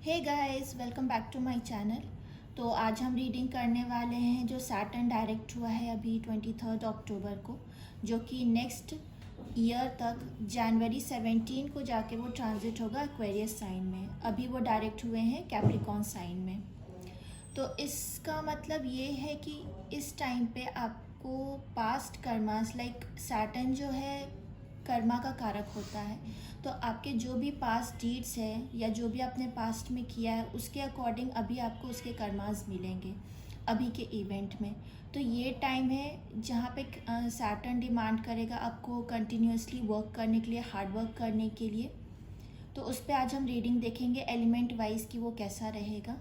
Hey guys, welcome back to my channel. तो आज हम रीडिंग करने वाले हैं जो सैटर्न डायरेक्ट हुआ है अभी 23 अक्टूबर को, जो कि नेक्स्ट ईयर तक जनवरी 17 को जाके वो ट्रांजिट होगा एक्वेरियस साइन में। अभी वो डायरेक्ट हुए हैं कैप्रिकॉर्न साइन में। तो इसका मतलब ये है कि इस टाइम पे आपको पास्ट कर्मास लाइक सैटर्न जो है कर्मा का कारक होता है, तो आपके जो भी पास्ट डीड्स है या जो भी आपने पास्ट में किया है उसके अकॉर्डिंग अभी आपको उसके कर्मास मिलेंगे अभी के इवेंट में। तो ये टाइम है जहाँ पे सैटर्न डिमांड करेगा आपको कंटिन्यूसली वर्क करने के लिए, हार्ड वर्क करने के लिए। तो उस पर आज हम रीडिंग देखेंगे एलिमेंट वाइज कि वो कैसा रहेगा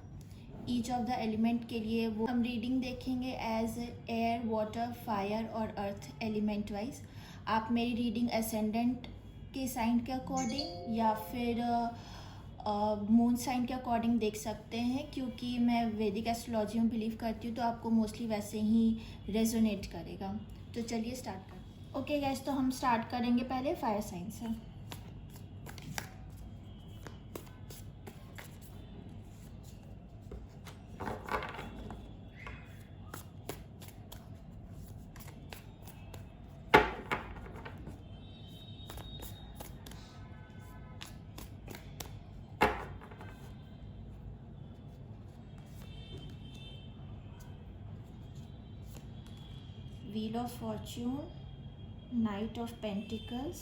ईच ऑफ द एलिमेंट के लिए। वो हम रीडिंग देखेंगे एज एयर, वाटर, फायर और अर्थ एलिमेंट वाइज। आप मेरी रीडिंग असेंडेंट के साइन के अकॉर्डिंग या फिर मून साइन के अकॉर्डिंग देख सकते हैं, क्योंकि मैं वैदिक एस्ट्रोलॉजी में बिलीव करती हूँ, तो आपको मोस्टली वैसे ही रेजोनेट करेगा। तो चलिए स्टार्ट करें। ओके गाइस, तो हम स्टार्ट करेंगे पहले फायर साइन से। Wheel of Fortune, Knight of Pentacles,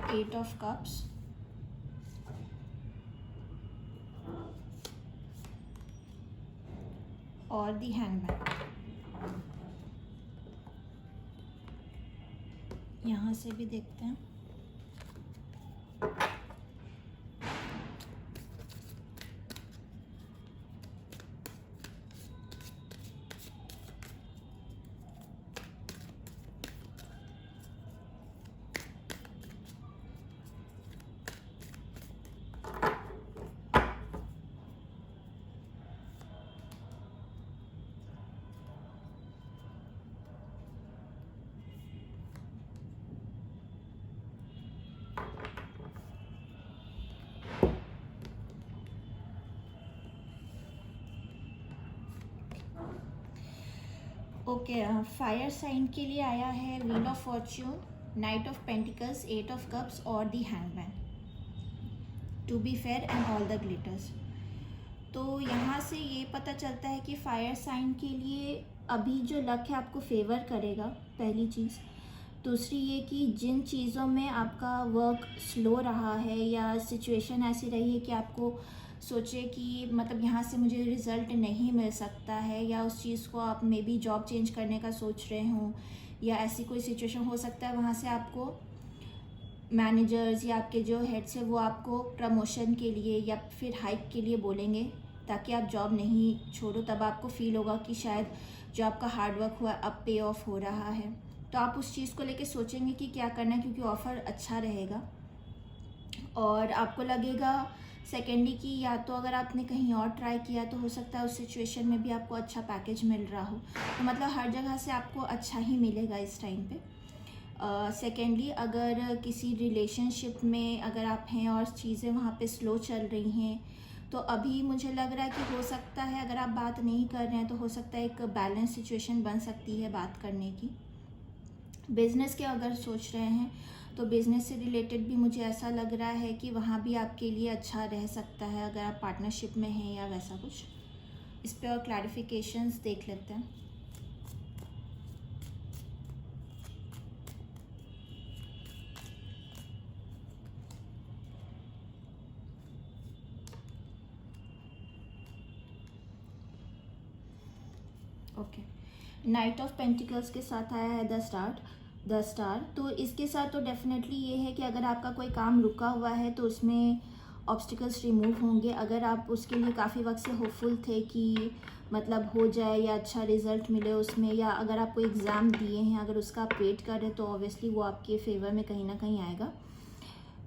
Eight of Cups, और दी हैंगमैन। यहाँ से भी देखते हैं। ओके, फायर साइन के लिए आया है wheel of fortune, knight of pentacles, eight of cups और the hangman. To be fair and all the glitters. तो यहाँ से ये पता चलता है कि फायर साइन के लिए अभी जो लक है आपको फेवर करेगा, पहली चीज़। दूसरी ये कि जिन चीज़ों में आपका वर्क स्लो रहा है या सिचुएशन ऐसी रही है कि आपको सोचे कि मतलब यहाँ से मुझे रिज़ल्ट नहीं मिल सकता है, या उस चीज़ को आप मे बी जॉब चेंज करने का सोच रहे हों, या ऐसी कोई सिचुएशन हो सकता है वहाँ से आपको मैनेजर्स या आपके जो हेड्स है वो आपको प्रमोशन के लिए या फिर हाइक के लिए बोलेंगे, ताकि आप जॉब नहीं छोड़ो। तब आपको फील होगा कि शायद जो आपका हार्डवर्क हुआ अब पे ऑफ हो रहा है। तो आप उस चीज़ को लेके सोचेंगे कि क्या करना है, क्योंकि ऑफ़र अच्छा रहेगा। और आपको लगेगा सेकेंडली कि या तो अगर आपने कहीं और ट्राई किया तो हो सकता है उस सिचुएशन में भी आपको अच्छा पैकेज मिल रहा हो। तो मतलब हर जगह से आपको अच्छा ही मिलेगा इस टाइम पे। सेकेंडली, अगर किसी रिलेशनशिप में अगर आप हैं और चीज़ें वहाँ पे स्लो चल रही हैं, तो अभी मुझे लग रहा है कि हो सकता है अगर आप बात नहीं कर रहे हैं तो हो सकता है एक बैलेंस सिचुएशन बन सकती है बात करने की। बिज़नेस के अगर सोच रहे हैं तो बिज़नेस से रिलेटेड भी मुझे ऐसा लग रहा है कि वहाँ भी आपके लिए अच्छा रह सकता है अगर आप पार्टनरशिप में हैं या वैसा कुछ। इस पर और क्लैरिफिकेशंस देख लेते हैं। ओके, नाइट ऑफ पेंटिकल्स के साथ आया है द स्टार। तो इसके साथ तो डेफिनेटली ये है कि अगर आपका कोई काम रुका हुआ है तो उसमें ऑब्स्टिकल्स रिमूव होंगे। अगर आप उसके लिए काफ़ी वक्त से होपफुल थे कि मतलब हो जाए या अच्छा रिजल्ट मिले उसमें, या अगर आप कोई एग्ज़ाम दिए हैं अगर उसका आप वेट कर रहे हैं तो ऑब्वियसली वो आपके फेवर में कहीं ना कहीं आएगा।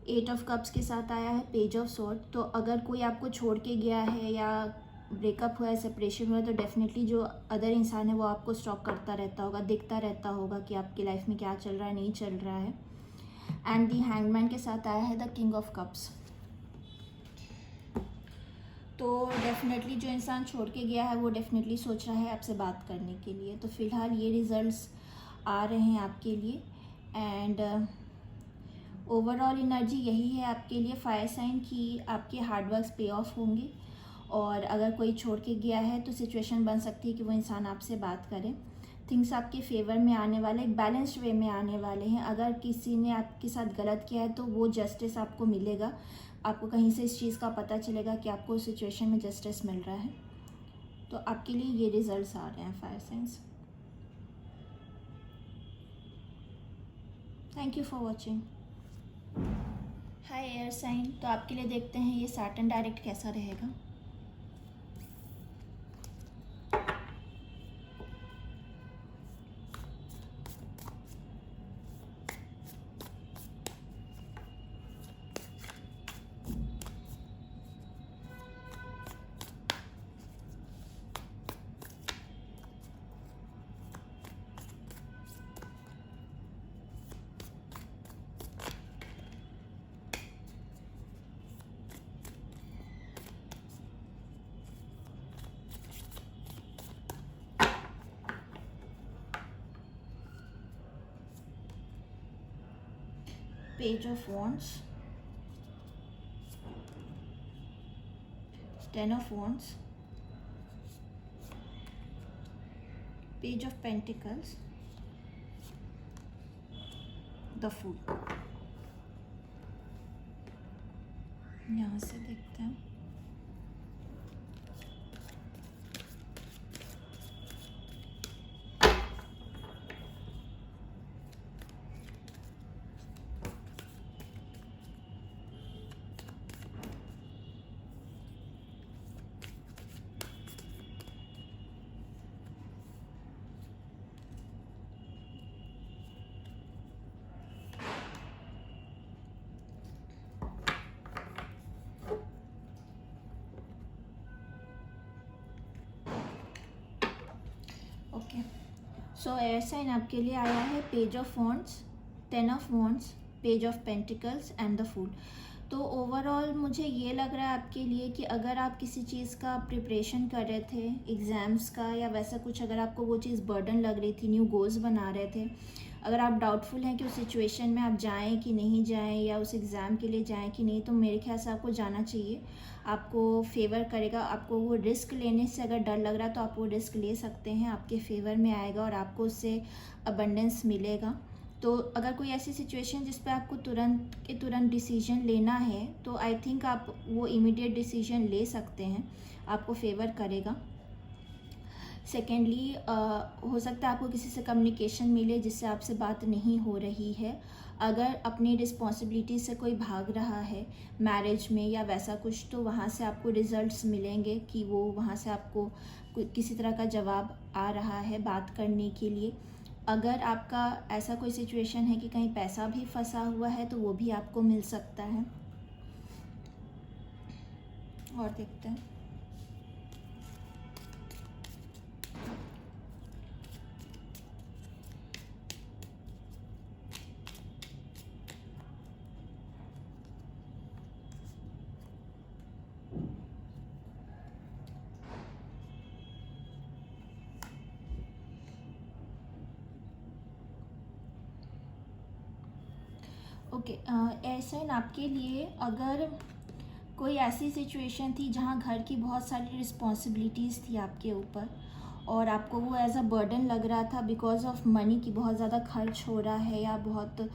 एट ऑफ कप्स के साथ आया है पेज ऑफ स्वॉर्ड। तो अगर कोई आपको छोड़ के गया है या ब्रेकअप हुआ है, सेपरेशन हुआ है, तो डेफिनेटली जो अदर इंसान है वो आपको स्टॉक करता रहता होगा, दिखता रहता होगा कि आपकी लाइफ में क्या चल रहा है, नहीं चल रहा है। एंड दी हैंगमैन के साथ आया है द किंग ऑफ कप्स। तो डेफिनेटली जो इंसान छोड़ के गया है वो डेफिनेटली सोच रहा है आपसे बात करने के लिए। तो फ़िलहाल ये रिज़ल्ट्स आ रहे हैं आपके लिए। एंड ओवरऑल एनर्जी यही है आपके लिए फायर साइन की आपके हार्डवर्क्स पे ऑफ होंगे। और अगर कोई छोड़ के गया है तो सिचुएशन बन सकती है कि वो इंसान आपसे बात करे। थिंग्स आपके फेवर में आने वाले, एक बैलेंस्ड वे में आने वाले हैं। अगर किसी ने आपके साथ गलत किया है तो वो जस्टिस आपको मिलेगा। आपको कहीं से इस चीज़ का पता चलेगा कि आपको उस सिचुएशन में जस्टिस मिल रहा है। तो आपके लिए ये रिजल्ट्स आ रहे हैं fire signs. Thank you for watching. Hi air sign, तो आपके लिए देखते हैं ये सैटर्न डायरेक्ट कैसा रहेगा। Page of Wands, Ten of Wands, Page of Pentacles, The Fool। यहाँ से देखते हैं। ओके, सो एयर साइन आपके लिए आया है page of wands, ten of wands, page of pentacles and the fool. तो ओवरऑल मुझे ये लग रहा है आपके लिए कि अगर आप किसी चीज़ का प्रिपरेशन कर रहे थे, एग्ज़ाम्स का या वैसा कुछ, अगर आपको वो चीज़ बर्डन लग रही थी, न्यू गोल्स बना रहे थे, अगर आप डाउटफुल हैं कि उस सिचुएशन में आप जाएं कि नहीं जाएं या उस एग्ज़ाम के लिए जाएं कि नहीं, तो मेरे ख्याल से आपको जाना चाहिए। आपको फेवर करेगा। आपको वो रिस्क लेने से अगर डर लग रहा है तो आप वो रिस्क ले सकते हैं, आपके फेवर में आएगा और आपको उससे अबंडेंस मिलेगा। तो अगर कोई ऐसी सिचुएशन जिस पे आपको तुरंत के तुरंत डिसीजन लेना है तो आई थिंक आप वो इमीडिएट डिसीजन ले सकते हैं, आपको फेवर करेगा। सेकेंडली, हो सकता है आपको किसी से कम्युनिकेशन मिले जिससे आपसे बात नहीं हो रही है। अगर अपनी रिस्पॉन्सिबिलिटी से कोई भाग रहा है मैरिज में या वैसा कुछ, तो वहाँ से आपको रिजल्ट्स मिलेंगे कि वो वहाँ से आपको किसी तरह का जवाब आ रहा है बात करने के लिए। अगर आपका ऐसा कोई सिचुएशन है कि कहीं पैसा भी फंसा हुआ है तो वो भी आपको मिल सकता है। और देखते हैं। ओके, ऐसा आपके लिए अगर कोई ऐसी सिचुएशन थी जहाँ घर की बहुत सारी रिस्पॉन्सिबिलिटीज़ थी आपके ऊपर और आपको वो एज अ बर्डन लग रहा था बिकॉज ऑफ मनी की बहुत ज़्यादा खर्च हो रहा है या बहुत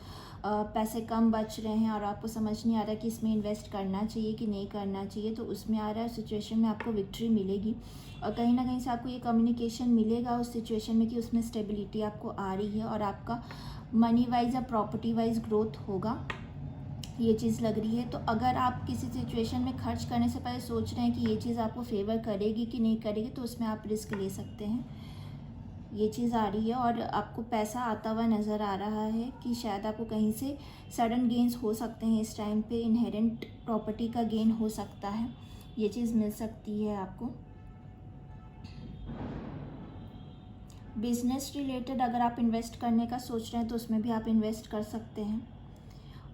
पैसे कम बच रहे हैं और आपको समझ नहीं आ रहा कि इसमें इन्वेस्ट करना चाहिए कि नहीं करना चाहिए, तो उसमें आ रहा है सिचुएशन में आपको विक्ट्री मिलेगी और कहीं ना कहीं से आपको ये कम्युनिकेशन मिलेगा उस सिचुएशन में कि उसमें स्टेबिलिटी आपको आ रही है और आपका मनी वाइज या प्रॉपर्टी वाइज ग्रोथ होगा, ये चीज़ लग रही है। तो अगर आप किसी सिचुएशन में खर्च करने से पहले सोच रहे हैं कि ये चीज़ आपको फेवर करेगी कि नहीं करेगी, तो उसमें आप रिस्क ले सकते हैं, ये चीज़ आ रही है। और आपको पैसा आता हुआ नज़र आ रहा है कि शायद आपको कहीं से सडन गेन्स हो सकते हैं, इस टाइम पे इनहेरेंट प्रॉपर्टी का गेन हो सकता है, ये चीज़ मिल सकती है आपको। बिजनेस रिलेटेड अगर आप इन्वेस्ट करने का सोच रहे हैं तो उसमें भी आप इन्वेस्ट कर सकते हैं।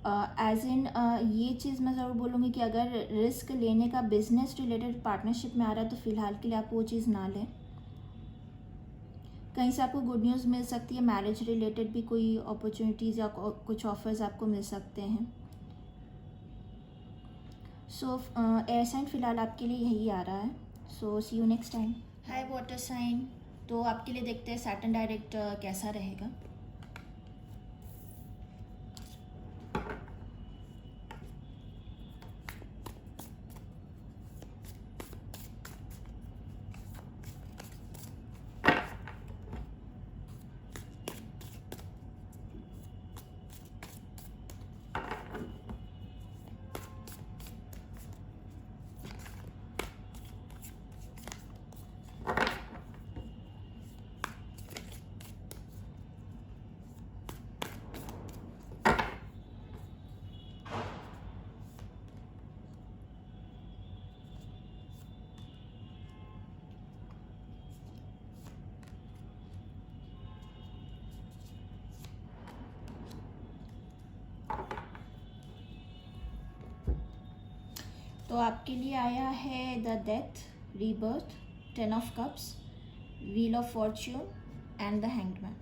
एज इन ये चीज़ मैं ज़रूर बोलूँगी कि अगर रिस्क लेने का बिजनेस रिलेटेड पार्टनरशिप में आ रहा है तो फ़िलहाल के लिए आप वो चीज़ ना लें। कहीं से आपको गुड न्यूज़ मिल सकती है, मैरिज रिलेटेड भी कोई अपॉर्चुनिटीज़ या कुछ ऑफर्स आपको मिल सकते हैं। सो एयर साइन फ़िलहाल आपके लिए यही आ रहा है। So see you next time. Hi water sign, तो आपके लिए देखते हैं सैटर्न डायरेक्ट कैसा रहेगा। तो आपके लिए आया है the death, rebirth, 10 of cups, wheel of fortune and the hanged man.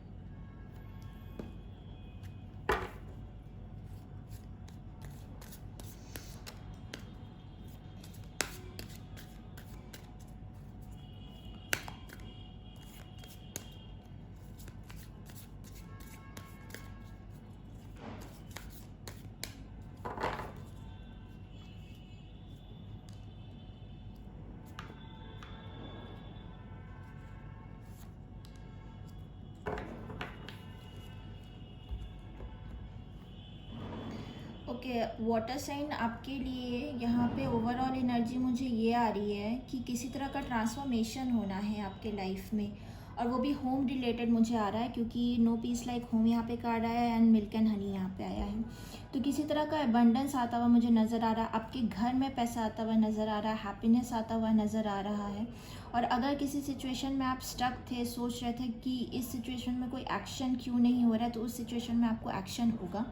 Okay, water sign आपके लिए यहाँ पे ओवरऑल एनर्जी मुझे ये आ रही है कि किसी तरह का ट्रांसफॉर्मेशन होना है आपके लाइफ में, और वो भी होम रिलेटेड मुझे आ रहा है, क्योंकि नो पीस लाइक होम यहाँ पे कार्ड आया है एंड मिल्क एंड हनी यहाँ पे आया है। तो किसी तरह का एबंडेंस आता हुआ मुझे नज़र आ रहा है, आपके घर में पैसा आता हुआ नज़र आ रहा है, हैप्पीनेस आता हुआ नज़र आ रहा है। और अगर किसी सिचुएशन में आप स्टक थे, सोच रहे थे कि इस सिचुएशन में कोई एक्शन क्यों नहीं हो रहा है, तो उस सिचुएशन में आपको एक्शन होगा।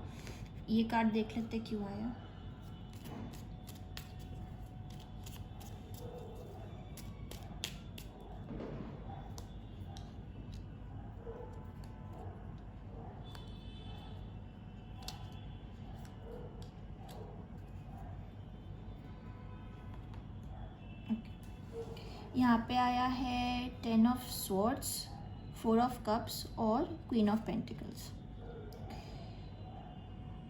ये कार्ड देख लेते क्यों आया। यहाँ पे आया है 10 ऑफ स्वॉर्ड्स, 4 ऑफ कप्स और क्वीन ऑफ पेंटिकल्स।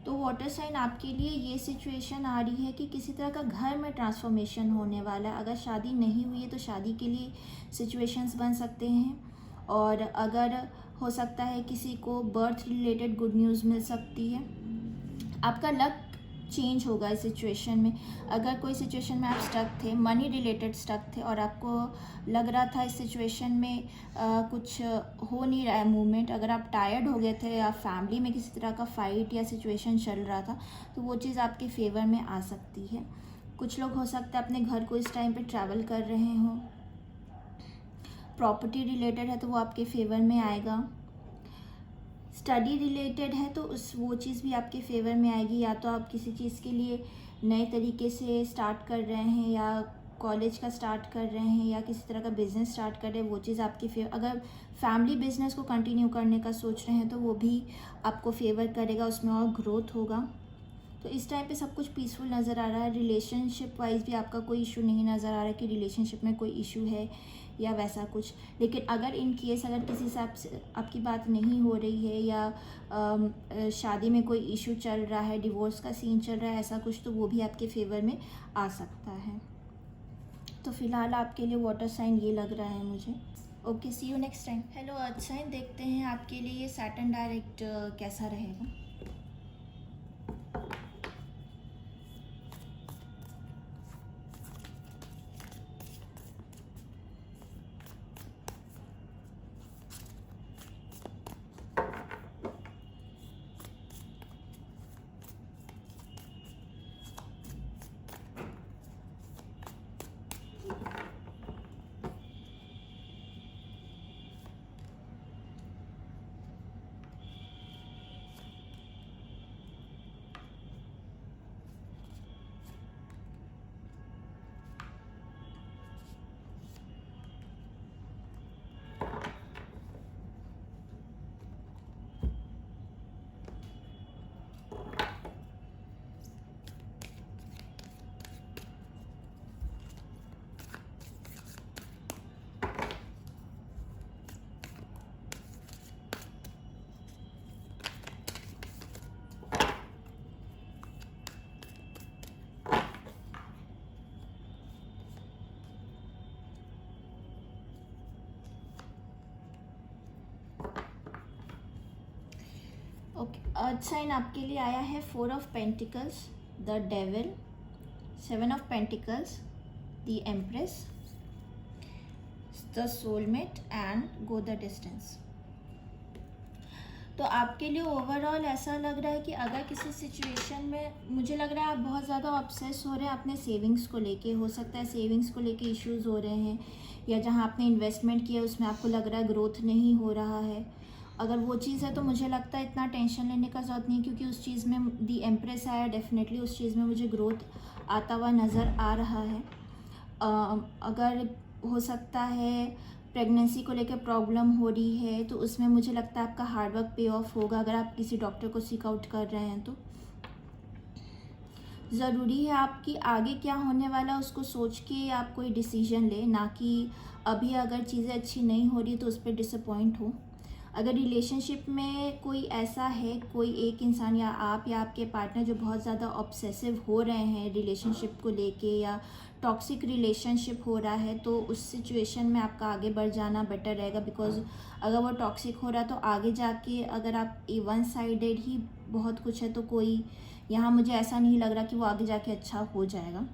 तो वाटर साइन आपके लिए ये सिचुएशन आ रही है कि किसी तरह का घर में ट्रांसफॉर्मेशन होने वाला है। अगर शादी नहीं हुई है तो शादी के लिए सिचुएशंस बन सकते हैं, और अगर हो सकता है किसी को बर्थ रिलेटेड गुड न्यूज़ मिल सकती है। आपका लक चेंज होगा इस सिचुएशन में। अगर कोई सिचुएशन में आप स्टक थे, मनी रिलेटेड स्टक थे, और आपको लग रहा था इस सिचुएशन में कुछ हो नहीं रहा है मूवमेंट, अगर आप टायर्ड हो गए थे या फैमिली में किसी तरह का फाइट या सिचुएशन चल रहा था, तो वो चीज़ आपके फेवर में आ सकती है। कुछ लोग हो सकता है अपने घर को इस टाइम पे ट्रैवल कर रहे हों। प्रॉपर्टी रिलेटेड है तो वो आपके फेवर में आएगा। स्टडी रिलेटेड है तो वो चीज़ भी आपके फेवर में आएगी। या तो आप किसी चीज़ के लिए नए तरीके से स्टार्ट कर रहे हैं, या कॉलेज का स्टार्ट कर रहे हैं, या किसी तरह का बिज़नेस स्टार्ट कर रहे हैं, वो चीज़ आपके फेवर। अगर फैमिली बिजनेस को कंटिन्यू करने का सोच रहे हैं तो वो भी आपको फेवर करेगा, उसमें और ग्रोथ होगा। तो इस टाइम पे सब कुछ पीसफुल नज़र आ रहा है। रिलेशनशिप वाइज भी आपका कोई इशू नहीं नज़र आ रहा है कि रिलेशनशिप में कोई इशू है या वैसा कुछ। लेकिन अगर इन केस अगर किसी से आपकी बात नहीं हो रही है, या शादी में कोई इशू चल रहा है, डिवोर्स का सीन चल रहा है, ऐसा कुछ, तो वो भी आपके फेवर में आ सकता है। तो फिलहाल आपके लिए वाटर साइन ये लग रहा है मुझे। Okay, see you next time. Hello earth sign, देखते हैं आपके लिए ये सैटर्न डायरेक्ट कैसा रहेगा। ओके, अर्थ साइन आपके लिए आया है 4 of pentacles, the devil, 7 of pentacles, the empress, the soulmate and go the distance. तो आपके लिए ओवरऑल ऐसा लग रहा है कि अगर किसी सिचुएशन में, मुझे लग रहा है आप बहुत ज़्यादा ऑब्सेस हो रहे हैं अपने सेविंग्स को लेके। हो सकता है सेविंग्स को लेके इश्यूज हो रहे हैं, या जहां आपने इन्वेस्टमेंट किया उसमें आपको लग रहा है ग्रोथ नहीं हो रहा है। अगर वो चीज़ है तो मुझे लगता है इतना टेंशन लेने का ज़रूरत नहीं है, क्योंकि उस चीज़ में दी एम्प्रेस आया, डेफिनेटली उस चीज़ में मुझे ग्रोथ आता हुआ नज़र आ रहा है। अगर हो सकता है प्रेगनेंसी को लेकर प्रॉब्लम हो रही है तो उसमें मुझे लगता है आपका हार्डवर्क पे ऑफ होगा। अगर आप किसी डॉक्टर को सीक आउट कर रहे हैं तो ज़रूरी है आपकी आगे क्या होने वाला है उसको सोच के आप कोई डिसीजन ले, ना कि अभी अगर चीज़ें अच्छी नहीं हो रही तो उस पर डिसअपॉइंट हो। अगर रिलेशनशिप में कोई ऐसा है, कोई एक इंसान या आपके पार्टनर जो बहुत ज़्यादा ऑब्सेसिव हो रहे हैं रिलेशनशिप को लेके, या टॉक्सिक रिलेशनशिप हो रहा है, तो उस सिचुएशन में आपका आगे बढ़ जाना बेटर रहेगा। बिकॉज अगर वो टॉक्सिक हो रहा है तो आगे जाके अगर आप वन साइडेड ही बहुत कुछ है तो कोई यहाँ मुझे ऐसा नहीं लग रहा कि वो आगे जाके अच्छा हो जाएगा।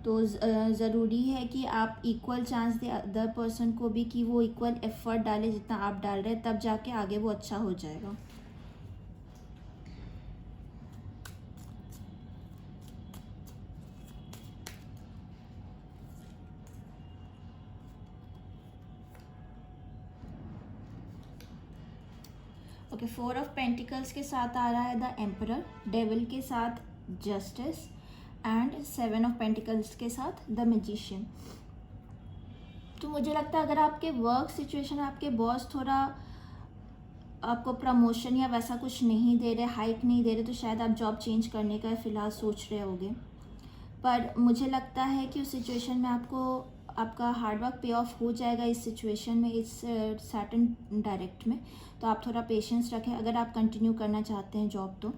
तो ज़रूरी है कि आप इक्वल चांस दें अदर पर्सन को भी, कि वो इक्वल एफर्ट डाले जितना आप डाल रहे हैं, तब जाके आगे वो अच्छा हो जाएगा। ओके, 4 ऑफ पेंटिकल्स के साथ आ रहा है द एम्परर, डेविल के साथ जस्टिस एंड 7 ऑफ पेंटिकल्स के साथ द मैजिशियन। तो मुझे लगता है अगर आपके वर्क सिचुएशन, आपके बॉस थोड़ा आपको प्रमोशन या वैसा कुछ नहीं दे रहे, हाइक नहीं दे रहे, तो शायद आप जॉब चेंज करने का फ़िलहाल सोच रहे होगे। पर मुझे लगता है कि उस सिचुएशन में आपको आपका हार्डवर्क पे ऑफ हो जाएगा इस सिचुएशन में, इस सर्टेन डायरेक्ट में। तो आप थोड़ा पेशेंस रखें अगर आप कंटिन्यू करना चाहते हैं जॉब।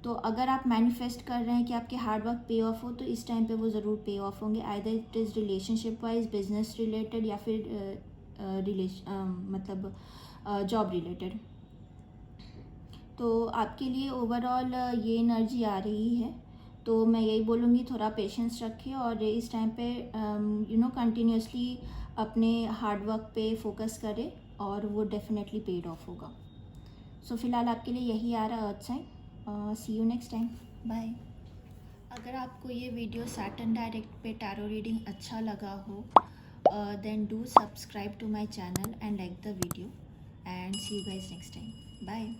तो अगर आप मैनिफेस्ट कर रहे हैं कि आपके हार्डवर्क पे ऑफ हो, तो इस टाइम पे वो ज़रूर पे ऑफ होंगे। Either it is relationship wise, business related, या फिर मतलब जॉब रिलेटेड। तो आपके लिए ओवरऑल ये एनर्जी आ रही है। तो मैं यही बोलूँगी थोड़ा पेशेंस रखिए और इस टाइम पे कंटिन्यूसली अपने हार्डवर्क पे फोकस करें और वो डेफिनेटली पेड ऑफ होगा। सो फिलहाल आपके लिए यही आ रहा है earth sign. See you next time, bye. अगर आपको ये वीडियो सैटर्न डायरेक्ट पे टैरो रीडिंग अच्छा लगा हो, then do subscribe to my channel and like the video, and see you guys next time, bye.